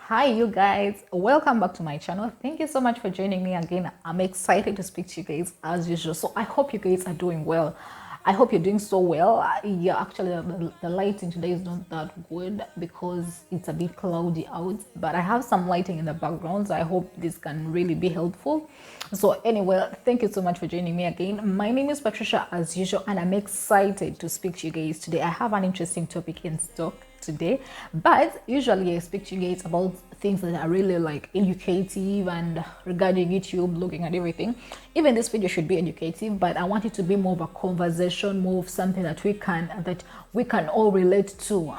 Hi you guys, welcome back to my channel. Thank you so much for joining me again. I'm excited to speak to you guys as usual. So I hope you guys are doing well. I hope you're doing so well. Yeah, actually the lighting today is not that good because it's a bit cloudy out, but I have some lighting in the background, so I hope this can really be helpful. So anyway, thank you so much for joining me again. My name is Patricia as usual, and I'm excited to speak to you guys today. I have an interesting topic in stock today, but usually I speak to you guys about things that are really like educative and regarding YouTube, looking at everything. Even this video should be educative, but I want it to be more of a conversation, more of something that we can all relate to,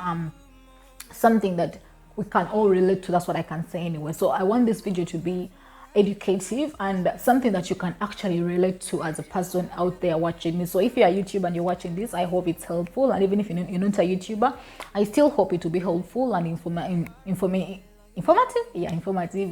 something that we can all relate to. That's what I can say anyway. So I want this video to be educative and something that you can actually relate to as a person out there watching me. So if you're a YouTuber and you're watching this, I hope it's helpful. And even if you're not a YouTuber, I still hope it will be helpful and informative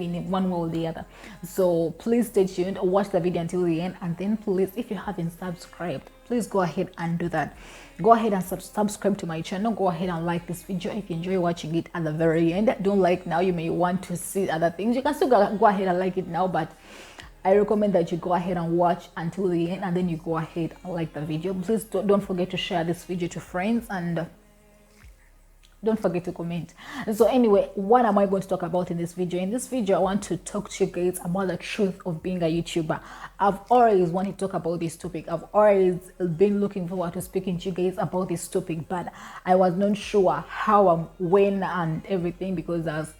in one way or the other. So please stay tuned, watch the video until the end, and then please, if you haven't subscribed, please go ahead and do that. Go ahead and subscribe to my channel. Go ahead and like this video if you enjoy watching it at the very end. Don't like now, you may want to see other things. You can still go ahead and like it now, but I recommend that you go ahead and watch until the end, and then you go ahead and like the video. Please don't forget to share this video to friends, and don't forget to comment. So anyway, what am I going to talk about in this video? In this video, I want to talk to you guys about the truth of being a YouTuber. I've always wanted to talk about this topic. I've always been looking forward to speaking to you guys about this topic, but I was not sure how, when, and everything, because I was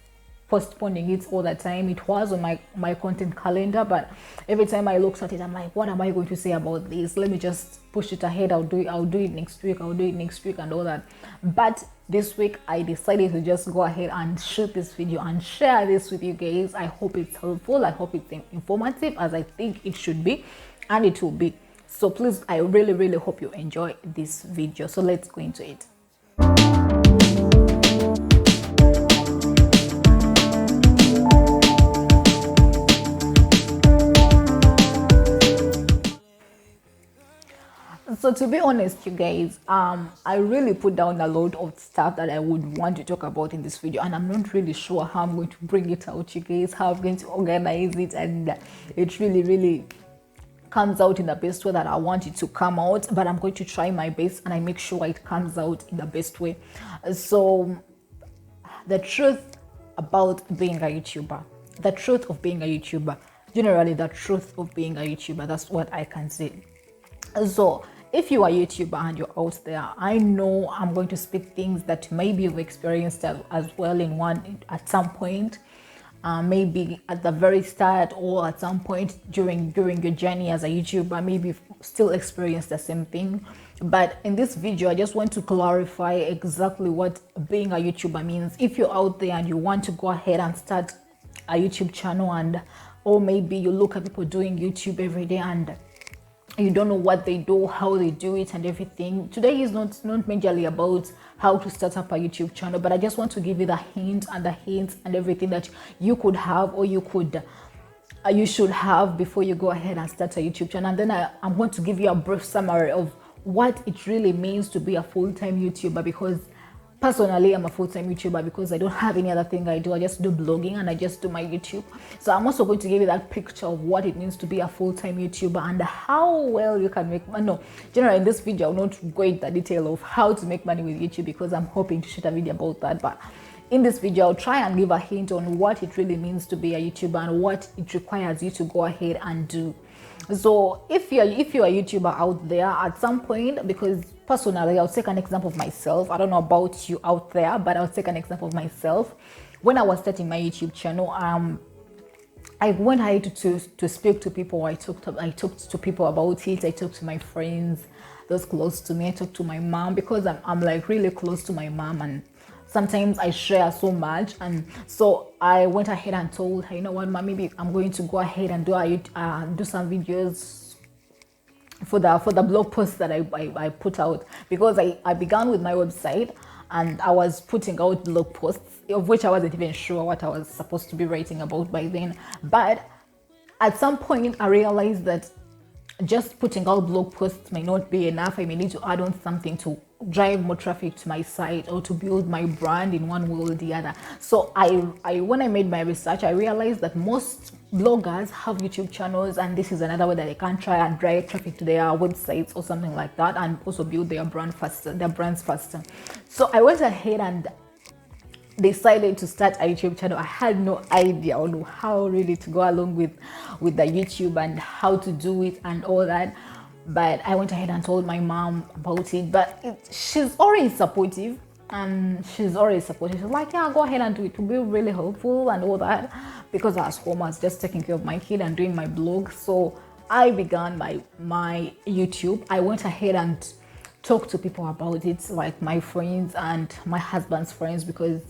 postponing it all the time. It was on my content calendar, but every time I looked at it, I'm like, what am I going to say about this? Let me just push it ahead. I'll do it next week, and all that. But this week I decided to just go ahead and shoot this video and share this with you guys. I hope it's helpful. I hope it's informative, as I think it should be, and it will be. So please, I really hope you enjoy this video. So let's go into it. So to be honest, you guys, I really put down a lot of stuff that I would want to talk about in this video, and I'm not really sure how I'm going to bring it out, you guys, how I'm going to organize it, and it really comes out in the best way that I want it to come out. But I'm going to try my best, and I make sure it comes out in the best way. So the truth about being a YouTuber, the truth of being a YouTuber, generally the truth of being a YouTuber, that's what I can say. So if you are a YouTuber and you're out there, I know I'm going to speak things that maybe you've experienced as well at some point, maybe at the very start, or at some point during your journey as a YouTuber, maybe you've still experienced the same thing. But in this video, I just want to clarify exactly what being a YouTuber means. If you're out there and you want to go ahead and start a YouTube channel, or maybe you look at people doing YouTube every day and you don't know what they do, how they do it, and everything. Today is not majorly about how to start up a YouTube channel, but I just want to give you the hints and everything that you could have, or you should have before you go ahead and start a YouTube channel. And then I'm going to give you a brief summary of what it really means to be a full-time YouTuber, because personally, I'm a full-time YouTuber because I don't have any other thing I do. I just do blogging and I just do my YouTube. So I'm also going to give you that picture of what it means to be a full-time YouTuber and how well you can make money. No, generally in this video, I'll not go into the detail of how to make money with YouTube, because I'm hoping to shoot a video about that. But in this video, I'll try and give a hint on what it really means to be a YouTuber and what it requires you to go ahead and do. So if you're a YouTuber out there at some point, because personally, I'll take an example of myself. I don't know about you out there, but I'll take an example of myself. When I was starting my YouTube channel, I went ahead to speak to people. I talked to people about it. I talked to my friends, those close to me. I talked to my mom, because I'm like really close to my mom, and sometimes I share so much. And so I went ahead and told her, you know what, Mom, maybe I'm going to go ahead and do some videos for the blog posts that I put out, because I began with my website and I was putting out blog posts, of which I wasn't even sure what I was supposed to be writing about by then. But at some point I realized that just putting out blog posts may not be enough. I may need to add on something to drive more traffic to my site or to build my brand in one way or the other. So I when I made my research, I realized that most bloggers have YouTube channels, and this is another way that they can try and drive traffic to their websites or something like that, and also build their brands faster. So I went ahead and decided to start a YouTube channel. I had no idea on how really to go along with the YouTube and how to do it and all that. But I went ahead and told my mom about it. But she's already supportive. And she's already supportive. She's like, yeah, go ahead and do it. It will be really helpful and all that. Because I was home, I was just taking care of my kid and doing my blog. So I began my YouTube. I went ahead and talked to people about it, like my friends and my husband's friends, because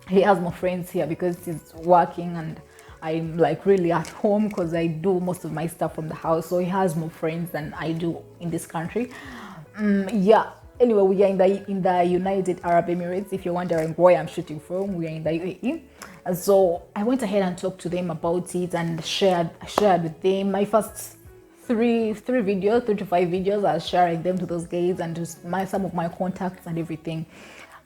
he has more friends here because he's working and I'm like really at home because I do most of my stuff from the house. So he has more friends than I do in this country. Yeah. Anyway, we are in the United Arab Emirates. If you're wondering where I'm shooting from, we are in the UAE. So I went ahead and talked to them about it and shared with them my first three to 5 videos. I was sharing them to those guys and just some of my contacts and everything.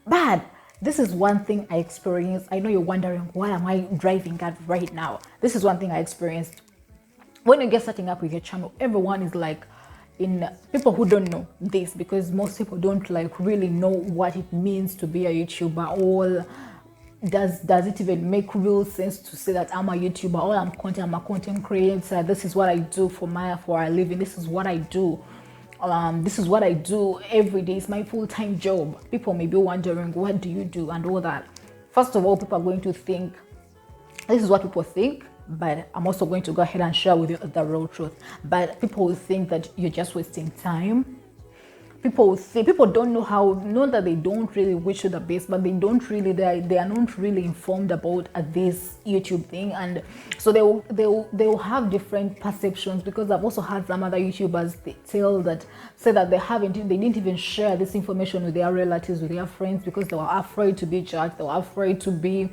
But this is one thing I experienced. I know you're wondering, what am I driving at right now? This is one thing I experienced. When you get setting up with your channel, everyone is like, people who don't know this, because most people don't like really know what it means to be a YouTuber, or does it even make real sense to say that I'm a YouTuber, or I'm a content creator. This is what I do for a living. This is what I do. This is what I do every day. It's my full-time job. People may be wondering, what do you do and all that. First of all, people are going to think, this is what people think, but I'm also going to go ahead and share with you the real truth. But people will think that you're just wasting time. People don't know how, not that they don't really wish you the best, but they are not really informed about this YouTube thing, and so they will have different perceptions. Because I've also had some other YouTubers say that they didn't even share this information with their relatives, with their friends, because they were afraid to be judged, they were afraid to be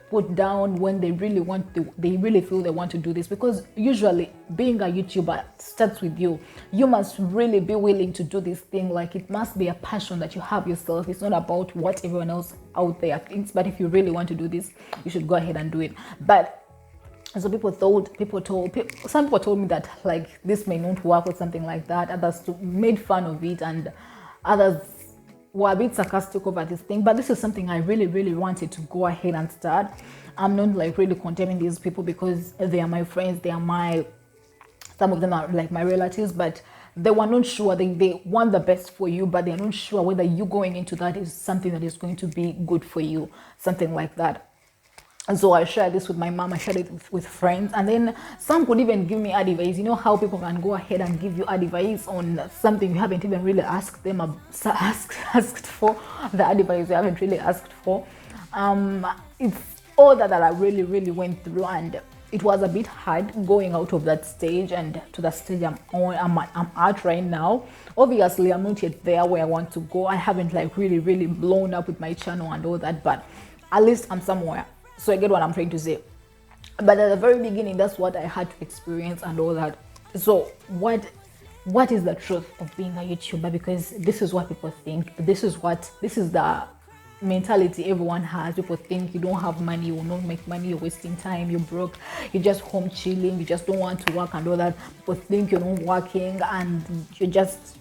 put down when they really feel they want to do this. Because usually being a YouTuber starts with you. You must really be willing to do this thing. Like, it must be a passion that you have yourself. It's not about what everyone else out there thinks. But if you really want to do this, you should go ahead and do it. But so some people told me that like this may not work or something like that. Others made fun of it, and others were a bit sarcastic over this thing. But this is something I really wanted to go ahead and start. I'm not like really condemning these people, because they are my friends, some of them are like my relatives, but they were not sure. They want the best for you, but they're not sure whether you going into that is something that is going to be good for you, something like that. And so I shared this with my mom, I shared it with friends, and then some could even give me advice. You know how people can go ahead and give you advice on something you haven't even really asked them, asked for, the advice you haven't really asked for. It's all that I really went through, and it was a bit hard going out of that stage and to the stage I'm at right now. Obviously, I'm not yet there where I want to go. I haven't like really blown up with my channel and all that, but at least I'm somewhere. So I get what I'm trying to say. But at the very beginning, that's what I had to experience and all that. So what is the truth of being a YouTuber? Because this is what people think. This is the mentality everyone has. People think you don't have money, you will not make money, you're wasting time, you're broke, you're just home chilling, you just don't want to work and all that. People think you're not working and you're just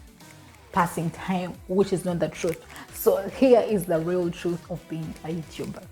passing time, which is not the truth. So here is the real truth of being a YouTuber.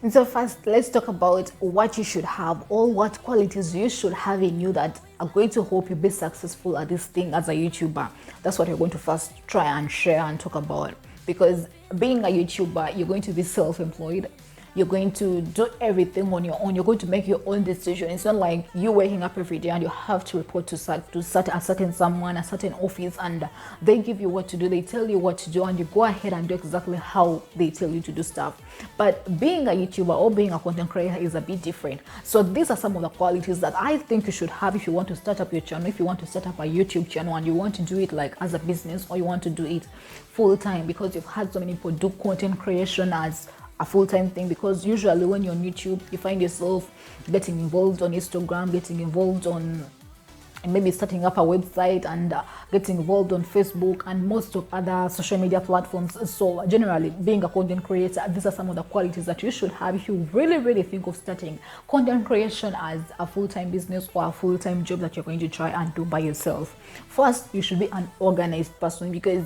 And so first, let's talk about what you should have, or what qualities you should have in you that are going to help you be successful at this thing as a YouTuber. That's what we're going to first try and share and talk about. Because being a YouTuber, you're going to be self-employed. You're going to do everything on your own. You're going to make your own decision. It's not like you waking up every day and you have to report to a certain someone, a certain office, and they give you what to do. They tell you what to do, and you go ahead and do exactly how they tell you to do stuff. But being a YouTuber or being a content creator is a bit different. So these are some of the qualities that I think you should have if you want to start up your channel, if you want to set up a YouTube channel and you want to do it like as a business, or you want to do it full time, because you've had so many people do content creation as a full-time thing, because usually when you're on YouTube, you find yourself getting involved on Instagram, getting involved on, and maybe starting up a website, and getting involved on Facebook and most of other social media platforms. So generally, being a content creator, these are some of the qualities that you should have if you really think of starting content creation as a full-time business or a full-time job that you're going to try and do by yourself. First, you should be an organized person, because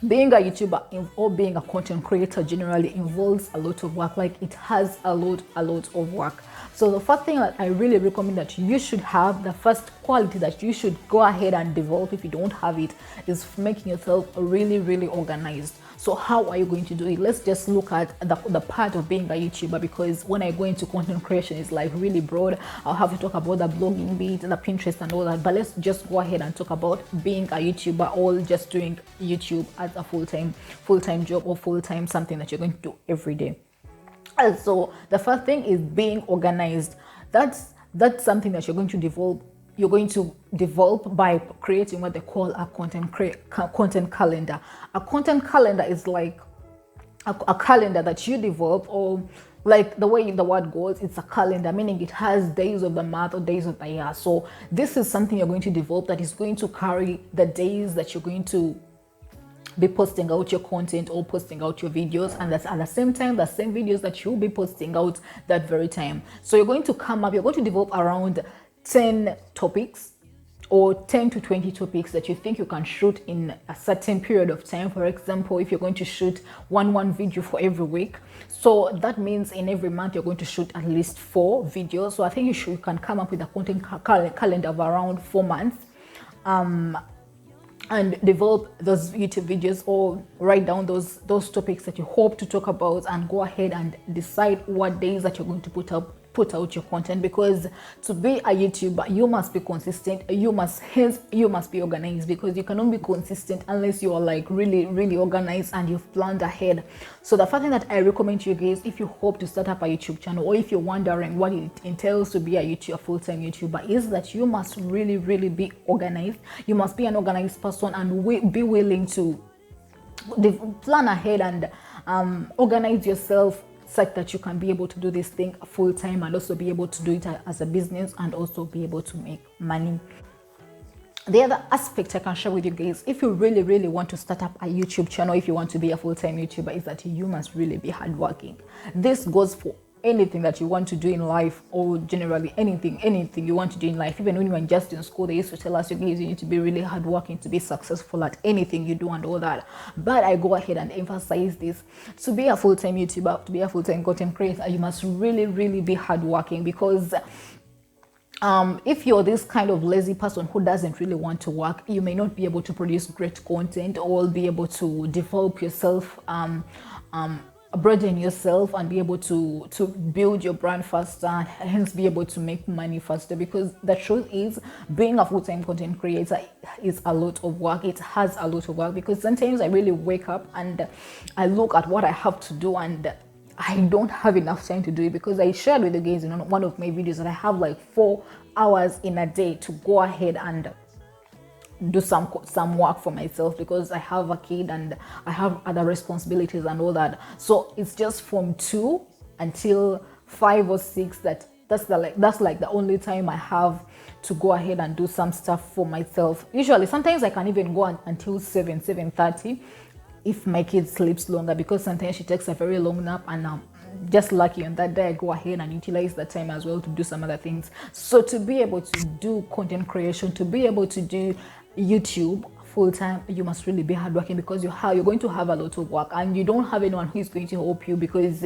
being a YouTuber or being a content creator generally involves a lot of work. Like, it has a lot of work. So the first thing that I really recommend that you should have, the first quality that you should go ahead and develop if you don't have it, is making yourself really organized. So how are you going to do it? Let's just look at the part of being a YouTuber, because when I go into content creation, it's like really broad. I'll have to talk about the blogging bit, the Pinterest and all that, but let's just go ahead and talk about being a YouTuber, or just doing YouTube as a full-time job, or full-time something that you're going to do every day. And so the first thing is being organized. That's something that you're going to develop. You're going to develop by creating what they call a content calendar. A content calendar is like a calendar that you develop, or like the way the word goes, it's a calendar, meaning it has days of the month or days of the year. So this is something you're going to develop that is going to carry the days that you're going to be posting out your content or posting out your videos, and that's at the same time the same videos that you'll be posting out that very time. So you're going to develop around 10 topics, or 10 to 20 topics that you think you can shoot in a certain period of time. For example, if you're going to shoot one video for every week, so that means in every month you're going to shoot at least 4 videos. So I think you can come up with a content calendar of around 4 months, and develop those YouTube videos, or write down those topics that you hope to talk about, and go ahead and decide what days that you're going to put out your content. Because to be a YouTuber, you must be consistent, you must be organized, because you cannot be consistent unless you are like really organized and you've planned ahead. So the first thing that I recommend to you guys, if you hope to start up a YouTube channel, or if you're wondering what it entails to be a full-time YouTuber, is that you must really be organized. You must be an organized person, and be willing to plan ahead and organize yourself, such that you can be able to do this thing full-time, and also be able to do it as a business, and also be able to make money. The other aspect I can share with you guys, if you really want to start up a YouTube channel, if you want to be a full-time YouTuber, is that you must really be hardworking. This goes for anything that you want to do in life, or generally anything you want to do in life. Even when you were just in school, they used to tell us, you guys, you need to be really hardworking to be successful at anything you do and all that. But I go ahead and emphasize this: to be a full-time YouTuber, to be a full-time content creator, you must really be hardworking. Because if you're this kind of lazy person who doesn't really want to work, you may not be able to produce great content, or be able to develop yourself, broaden yourself, and be able to build your brand faster, and hence be able to make money faster. Because the truth is, being a full-time content creator is a lot of work. It has a lot of work, because sometimes I really wake up and I look at what I have to do, and I don't have enough time to do it. Because I shared with you guys in one of my videos that I have like 4 hours in a day to go ahead and do some work for myself, because I have a kid and I have other responsibilities and all that. So it's just from 2 until 5 or 6 that's like the only time I have to go ahead and do some stuff for myself. Usually, sometimes I can even go until 7:30 if my kid sleeps longer, because sometimes she takes a very long nap, and just lucky on that day I go ahead and utilize that time as well to do some other things. So to be able to do content creation, to be able to do YouTube full-time, you must really be hardworking, because you're going to have a lot of work, and you don't have anyone who is going to help you. Because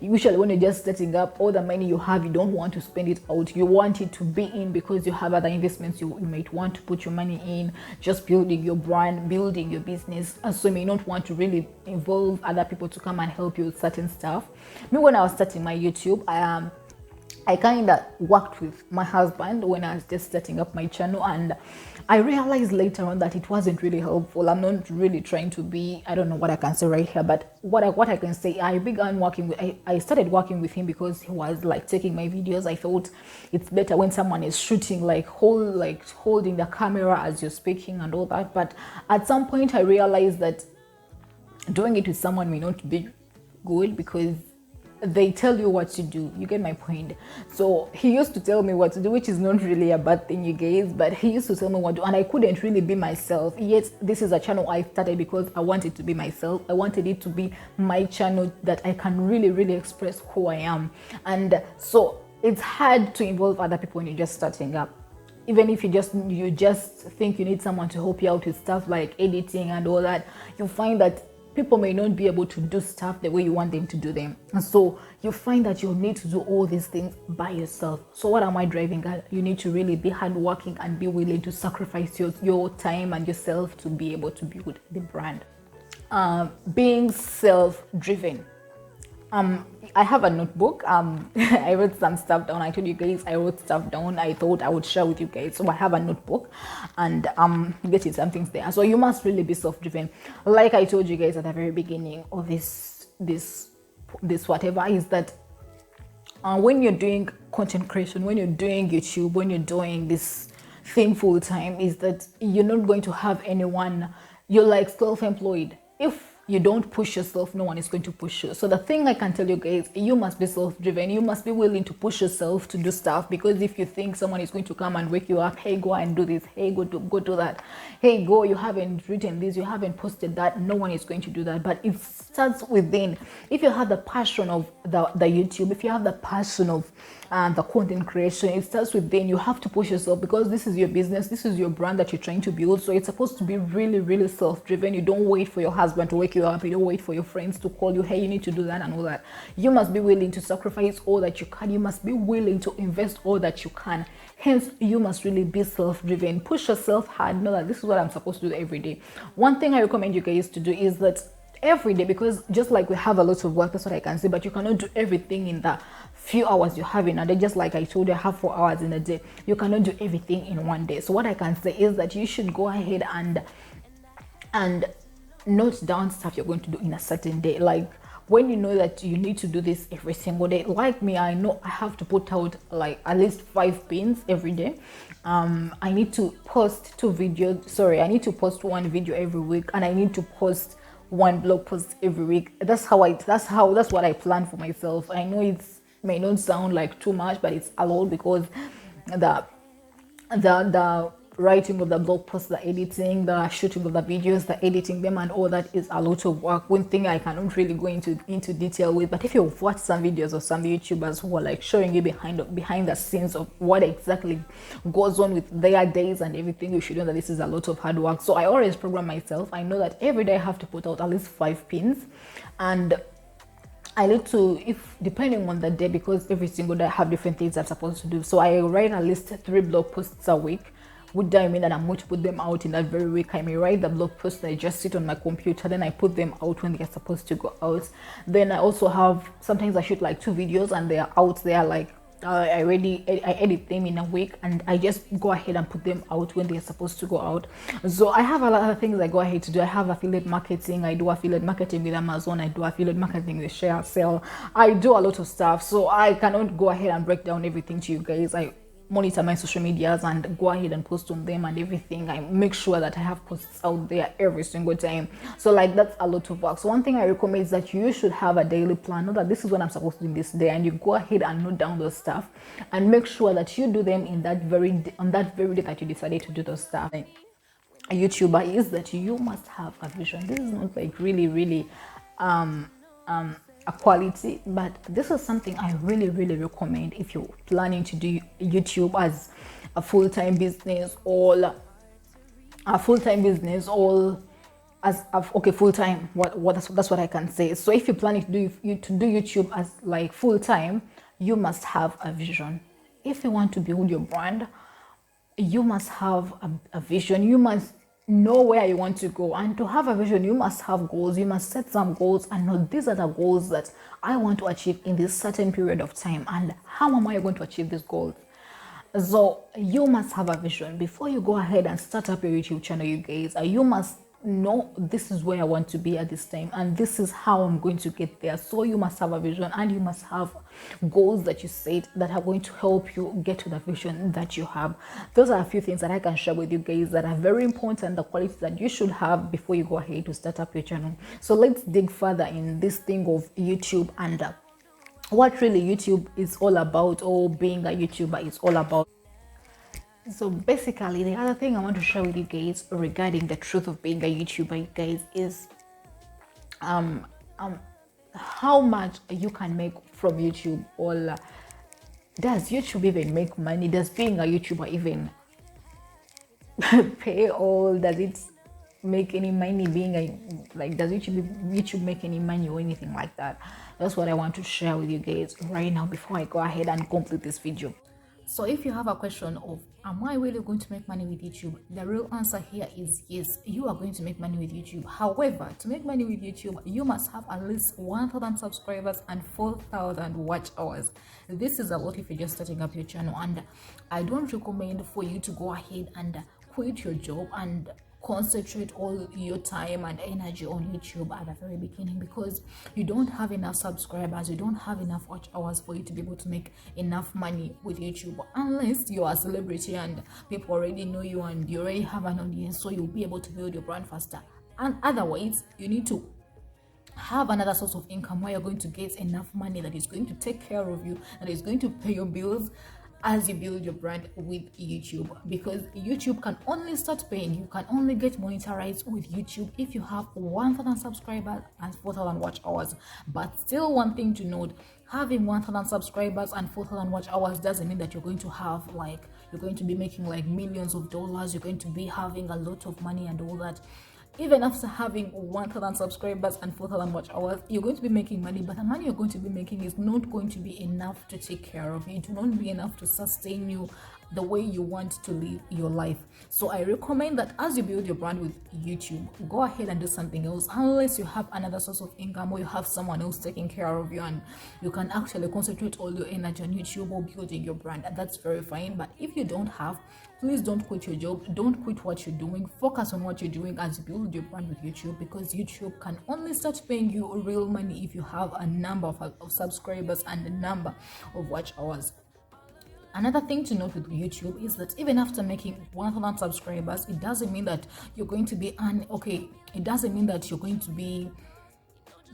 usually when you're just setting up, all the money you have, you don't want to spend it out, you want it to be in, because you have other investments you might want to put your money in, just building your brand, building your business. And so you may not want to really involve other people to come and help you with certain stuff. Me, when I was starting my YouTube, I kind of worked with my husband when I was just starting up my channel, and I realized later on that it wasn't really helpful. I'm not really trying to be, I don't know what I can say right here, but what I can say, I started working with him because he was like taking my videos. I thought it's better when someone is shooting, like holding the camera as you're speaking and all that. But at some point I realized that doing it with someone may not be good because they tell you what to do. You get my point? So he used to tell me what to do, which is not really a bad thing, you guys, but he used to tell me what to do, and I couldn't really be myself. Yet this is a channel I started because I wanted to be myself. I wanted it to be my channel that I can really express who I am. And so it's hard to involve other people when you're just starting up. Even if you just think you need someone to help you out with stuff like editing and all that, you find that people may not be able to do stuff the way you want them to do them. And so you find that you need to do all these things by yourself. So what am I driving at? You need to really be hardworking and be willing to sacrifice your time and yourself to be able to build the brand. Being self-driven. I have a notebook. I wrote some stuff down. I told you guys I wrote stuff down. I thought I would share with you guys. So I have a notebook, and getting some things there. So you must really be self-driven. Like I told you guys at the very beginning of this whatever, is that when you're doing content creation, when you're doing YouTube, when you're doing this thing full time, is that you're not going to have anyone. You're like self-employed. If you don't push yourself, no one is going to push you. So the thing I can tell you guys, you must be self-driven. You must be willing to push yourself to do stuff, because if you think someone is going to come and wake you up, hey, go and do this, hey, go do that, hey, go, you haven't written this, you haven't posted that, no one is going to do that. But it starts within. If you have the passion of the YouTube, if you have the passion of the content creation, it starts within. You have to push yourself, because this is your business, this is your brand that you're trying to build. So it's supposed to be really self-driven. You don't wait for your husband to wake you up. You don't wait for your friends to call you, hey, you need to do that and all that. You must be willing to sacrifice all that you can. You must be willing to invest all that you can. Hence, you must really be self-driven. Push yourself hard. Know that this is what I'm supposed to do every day. One thing I recommend you guys to do is that every day, because just like we have a lot of work, that's what I can say, but you cannot do everything in the few hours you have in a day. Just like I told you, I have 4 hours in a day. You cannot do everything in one day. So what I can say is that you should go ahead and note down stuff you're going to do in a certain day. Like when you know that you need to do this every single day, like me, I know I have to put out like at least 5 pins every day. I need to post 2 videos. I need to post 1 video every week, and I need to post 1 blog post every week. That's what I plan for myself. I know it may not sound like too much, but it's a lot, because the writing of the blog post, the editing, the shooting of the videos, the editing them and all that is a lot of work. One thing I cannot really go into detail with, but if you've watched some videos of some YouTubers who are like showing you behind the scenes of what exactly goes on with their days and everything, you should know that this is a lot of hard work. So I always program myself. I know that every day I have to put out at least 5 pins, and I need to, if depending on the day, because every single day I have different things I'm supposed to do. So I write at least 3 blog posts a week. Would that mean that I'm going to put them out in that very week? I may write the blog post, I just sit on my computer, then I put them out when they're supposed to go out. Then I also have, sometimes I shoot like 2 videos and they're out there, like I edit them in a week, and I just go ahead and put them out when they're supposed to go out. So I have a lot of things I go ahead to do. I have affiliate marketing. I do affiliate marketing with Amazon. I do affiliate marketing with Share Sell. I do a lot of stuff. So I cannot go ahead and break down everything to you guys. I monitor my social medias and go ahead and post on them and everything. I make sure that I have posts out there every single time. So like that's a lot of work. So one thing I recommend is that you should have a daily plan. Know that this is what I'm supposed to do this day, and you go ahead and note down those stuff and make sure that you do them in that very day, on that very day that you decided to do those stuff. A YouTuber is that you must have a vision. This is not like really a quality, but this is something I really recommend if you're planning to do YouTube as a full-time business, or full-time. That's what I can say. So if you're planning to do YouTube as like full-time, you must have a vision. If you want to build your brand, you must have a vision. You must know where you want to go, and to have a vision, you must have goals. You must set some goals and know these are the goals that I want to achieve in this certain period of time, and how am I going to achieve these goals? So you must have a vision before you go ahead and start up your YouTube channel, you guys. You must no, this is where I want to be at this time, and this is how I'm going to get there. So you must have a vision, and you must have goals that you set that are going to help you get to the vision that you have. Those are a few things that I can share with you guys that are very important, the qualities that you should have before you go ahead to start up your channel. So let's dig further in this thing of YouTube and what really YouTube is all about, or being a YouTuber is all about. So basically, the other thing I want to share with you guys regarding the truth of being a YouTuber, you guys, is um, how much you can make from YouTube. Or does YouTube even make money? Does being a YouTuber even pay? Or does it make any money? Being a, like, does YouTube make any money or anything like that? That's what I want to share with you guys right now before I go ahead and complete this video. So if you have a question of, am I really going to make money with YouTube? The real answer here is yes, you are going to make money with YouTube. However, to make money with YouTube, you must have at least 1,000 subscribers and 4,000 watch hours. This is a lot if you're just starting up your channel, and I don't recommend for you to go ahead and quit your job and concentrate all your time and energy on YouTube at the very beginning, because you don't have enough subscribers, you don't have enough watch hours for you to be able to make enough money with YouTube, unless you're a celebrity and people already know you and you already have an audience, so you'll be able to build your brand faster. And otherwise, you need to have another source of income where you're going to get enough money that is going to take care of you, that is going to pay your bills as you build your brand with YouTube, because YouTube can only start paying, you can only get monetized with YouTube if you have 1,000 subscribers and 4,000 watch hours. But still, one thing to note, having 1,000 subscribers and 4,000 watch hours doesn't mean that you're going to have, like, you're going to be making like millions of dollars, you're going to be having a lot of money and all that. Even after having 1,000 subscribers and 4,000 watch hours, you're going to be making money, but the money you're going to be making is not going to be enough to take care of you. It will not be enough to sustain you the way you want to live your life. So I recommend that as you build your brand with YouTube, go ahead and do something else, unless you have another source of income or you have someone else taking care of you and you can actually concentrate all your energy on YouTube or building your brand, and that's very fine. But if you don't have, please don't quit your job, don't quit what you're doing, focus on what you're doing as you build your brand with YouTube, because YouTube can only start paying you real money if you have a number of subscribers and a number of watch hours. Another thing to note with YouTube is that even after making 1,000 subscribers, it doesn't mean that you're going to be it doesn't mean that you're going to be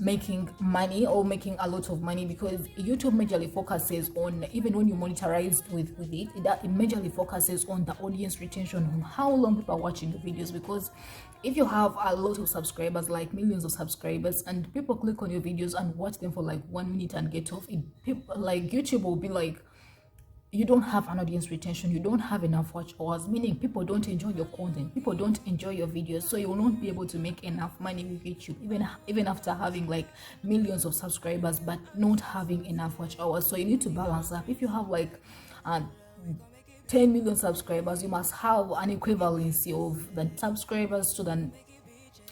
making money or making a lot of money, because YouTube majorly focuses on, even when you monetize with it, it majorly focuses on the audience retention, on how long people are watching the videos. Because if you have a lot of subscribers, like millions of subscribers, and people click on your videos and watch them for like 1 minute and get off, like YouTube will be like, you don't have an audience retention, you don't have enough watch hours, meaning people don't enjoy your content, people don't enjoy your videos, so you will not be able to make enough money with YouTube, even after having like millions of subscribers but not having enough watch hours. So you need to balance up. If you have like 10 million subscribers, you must have an equivalency of the subscribers to the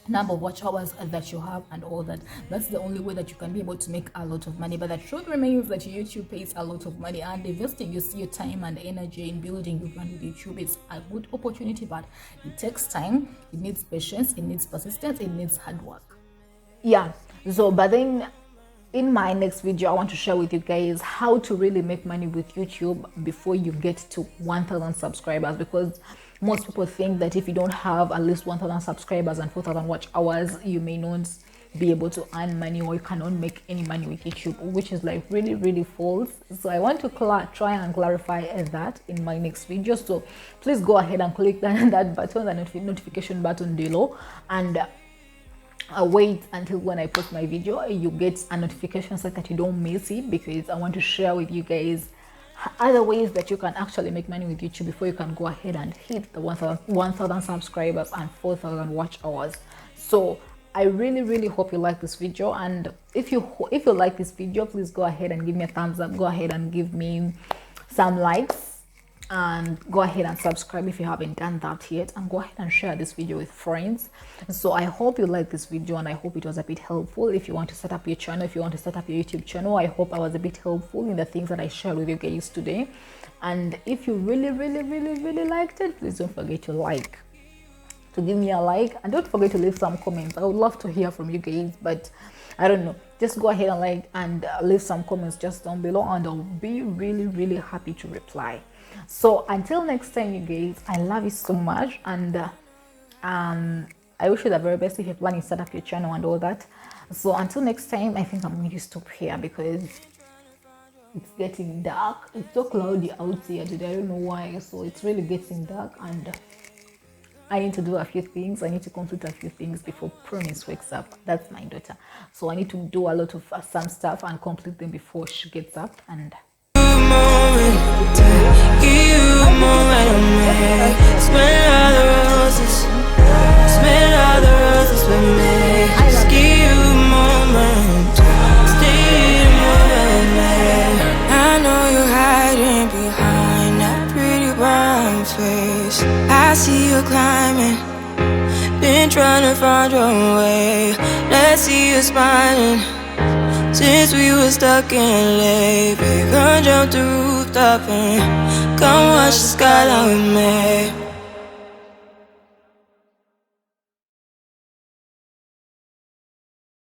number of watch hours that you have and all that. That's the only way that you can be able to make a lot of money. But the truth remains that YouTube pays a lot of money, and investing your time and energy in building your brand with YouTube is a good opportunity, but it takes time, it needs patience, it needs persistence, it needs hard work. Yeah, so but then in my next video, I want to share with you guys how to really make money with YouTube before you get to 1,000 subscribers, because most people think that if you don't have at least 1,000 subscribers and 4,000 watch hours, you may not be able to earn money, or you cannot make any money with YouTube, which is like really false. So I want to try and clarify that in my next video. So please go ahead and click that button, the notification button below, and wait until when I post my video, you get a notification so that you don't miss it, because I want to share with you guys other ways that you can actually make money with YouTube before you can go ahead and hit the 1,000 subscribers and 4,000 watch hours. So I really hope you like this video, and if you like this video, please go ahead and give me a thumbs up, go ahead and give me some likes, and go ahead and subscribe if you haven't done that yet, and go ahead and share this video with friends. So I hope you like this video, and I hope it was a bit helpful. If you want to set up your channel, if you want to set up your YouTube channel, I hope I was a bit helpful in the things that I shared with you guys today. And if you really liked it, please don't forget to like, to give me a like, and don't forget to leave some comments. I would love to hear from you guys, but I don't know, just go ahead and like and leave some comments just down below, and I'll be really happy to reply. So until next time, you guys, I love you so much, and I wish you the very best if you're planning to start up your channel and all that. So until next time, I think I'm going to stop here because it's getting dark. It's so cloudy out here today, I don't know why. So it's really getting dark, and I need to do a few things. I need to complete a few things before Promise wakes up. That's my daughter. So I need to do a lot of some stuff and complete them before she gets up. And I see you climbing, been trying to find your way. Let's see you smiling. Since we were stuck in late, come jump the rooftop and come watch the skyline with me.